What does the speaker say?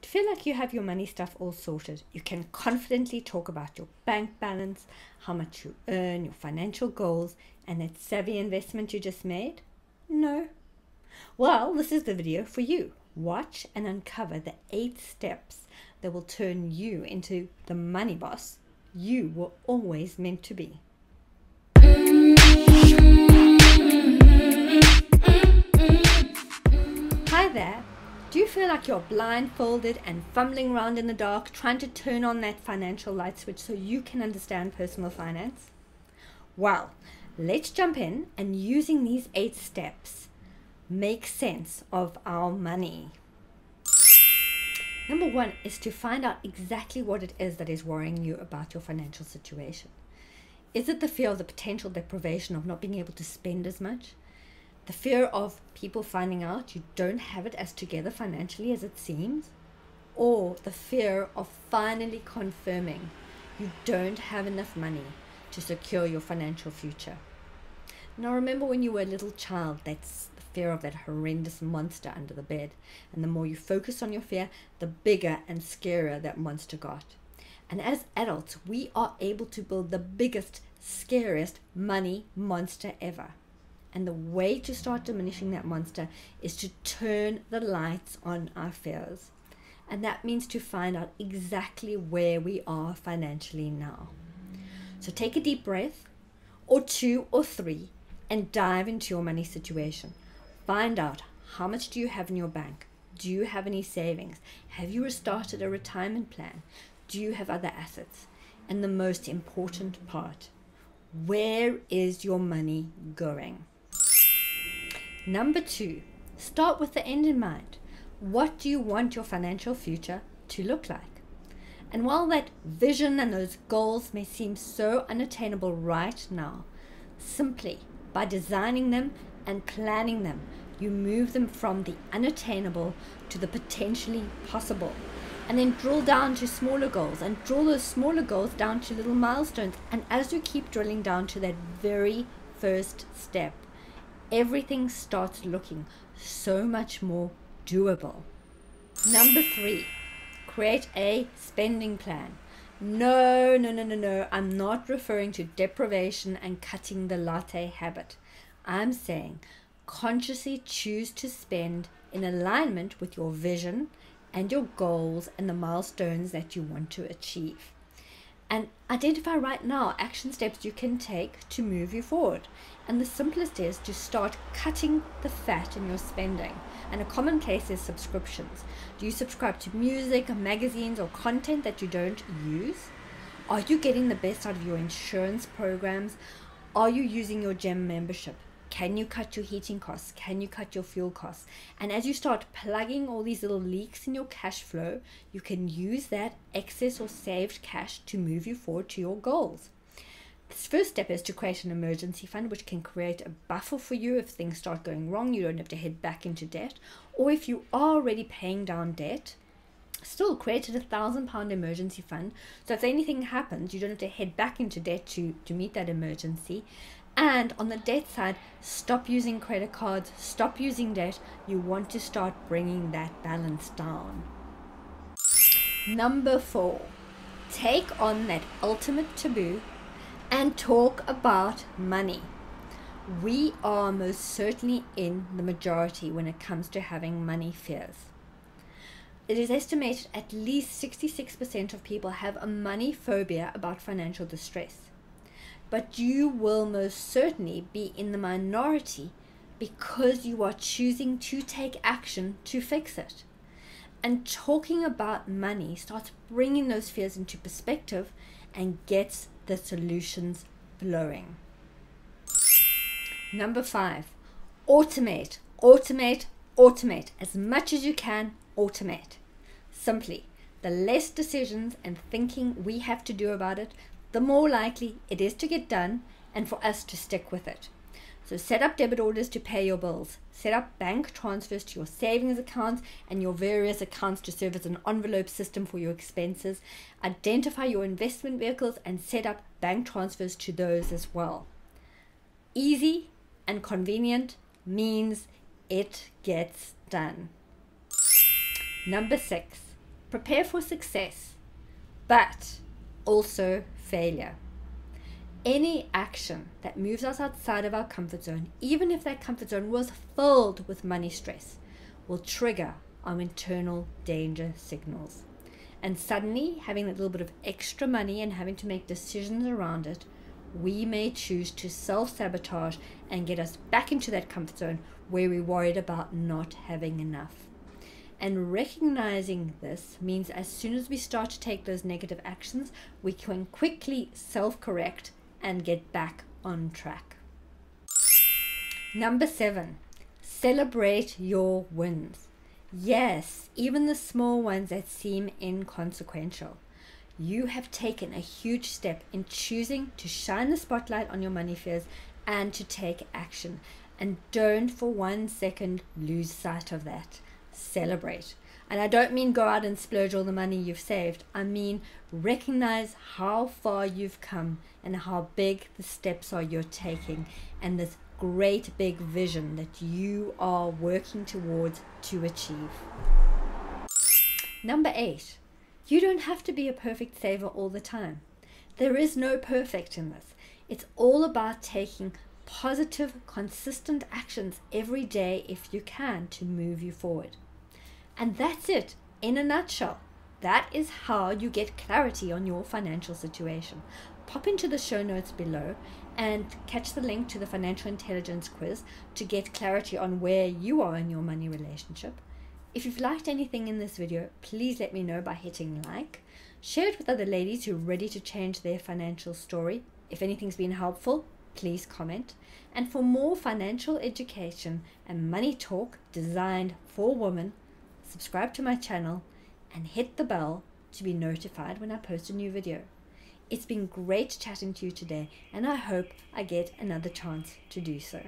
feel like you have your money stuff all sorted. You can confidently talk about your bank balance, how much you earn, your financial goals, and that savvy investment you just made? No. Well, this is the video for you. Watch and uncover the 8 steps that will turn you into the money boss you were always meant to be. Hi there. Do you feel like you're blindfolded and fumbling around in the dark trying to turn on that financial light switch so you can understand personal finance? Well, let's jump in and using these 8 steps, make sense of our money. Number 1 is to find out exactly what it is that is worrying you about your financial situation. Is it the fear of the potential deprivation of not being able to spend as much? The fear of people finding out you don't have it as together financially as it seems? Or the fear of finally confirming you don't have enough money to secure your financial future? Now remember when you were a little child, that's the fear of that horrendous monster under the bed. And the more you focus on your fear, the bigger and scarier that monster got. And as adults, we are able to build the biggest, scariest money monster ever. And the way to start diminishing that monster is to turn the lights on our fears. And that means to find out exactly where we are financially now. So take a deep breath, or 2 or 3, and dive into your money situation. Find out, how much do you have in your bank? Do you have any savings? Have you restarted a retirement plan? Do you have other assets? And the most important part, where is your money going? Number 2, start with the end in mind. What do you want your financial future to look like? And while that vision and those goals may seem so unattainable right now, simply by designing them and planning them, you move them from the unattainable to the potentially possible. And then drill down to smaller goals and draw those smaller goals down to little milestones. And as you keep drilling down to that very first step, everything starts looking so much more doable. Number 3, create a spending plan. No, I'm not referring to deprivation and cutting the latte habit. I'm saying consciously choose to spend in alignment with your vision and your goals and the milestones that you want to achieve. And identify right now action steps you can take to move you forward. And the simplest is to start cutting the fat in your spending. And a common case is subscriptions. Do you subscribe to music or magazines or content that you don't use? Are you getting the best out of your insurance programs? Are you using your gym membership? Can you cut your heating costs? Can you cut your fuel costs? And as you start plugging all these little leaks in your cash flow, you can use that excess or saved cash to move you forward to your goals. This first step is to create an emergency fund, which can create a buffer for you if things start going wrong. You don't have to head back into debt. Or if you are already paying down debt, still create a £1,000 emergency fund. So if anything happens, you don't have to head back into debt to meet that emergency. And on the debt side, stop using credit cards, stop using debt. You want to start bringing that balance down. Number 4, take on that ultimate taboo and talk about money. We are most certainly in the majority when it comes to having money fears. It is estimated at least 66% of people have a money phobia about financial distress. But you will most certainly be in the minority because you are choosing to take action to fix it. And talking about money starts bringing those fears into perspective and gets the solutions flowing. Number 5, automate. As much as you can, automate. Simply, the less decisions and thinking we have to do about it, the more likely it is to get done and for us to stick with it. So set up debit orders to pay your bills. Set up bank transfers to your savings accounts and your various accounts to serve as an envelope system for your expenses. Identify your investment vehicles and set up bank transfers to those as well. Easy and convenient means it gets done. Number 6, Prepare for success, but also failure. Any action that moves us outside of our comfort zone, even if that comfort zone was filled with money stress, will trigger our internal danger signals. And suddenly, having that little bit of extra money and having to make decisions around it, we may choose to self-sabotage and get us back into that comfort zone where we're worried about not having enough. And recognizing this means as soon as we start to take those negative actions, we can quickly self-correct and get back on track. Number 7, celebrate your wins. Yes, even the small ones that seem inconsequential. You have taken a huge step in choosing to shine the spotlight on your money fears and to take action. And don't for 1 second lose sight of that. Celebrate. And I don't mean go out and splurge all the money you've saved. I mean recognize how far you've come and how big the steps are you're taking, and this great big vision that you are working towards to achieve. Number 8, you don't have to be a perfect saver all the time. There is no perfect in this. It's all about taking positive, consistent actions every day if you can to move you forward. And that's it in a nutshell. That is how you get clarity on your financial situation. Pop into the show notes below and catch the link to the financial intelligence quiz to get clarity on where you are in your money relationship. If you've liked anything in this video, please let me know by hitting like. Share it with other ladies who are ready to change their financial story. If anything's been helpful, please comment. And for more financial education and money talk designed for women, subscribe to my channel and hit the bell to be notified when I post a new video. It's been great chatting to you today, and I hope I get another chance to do so.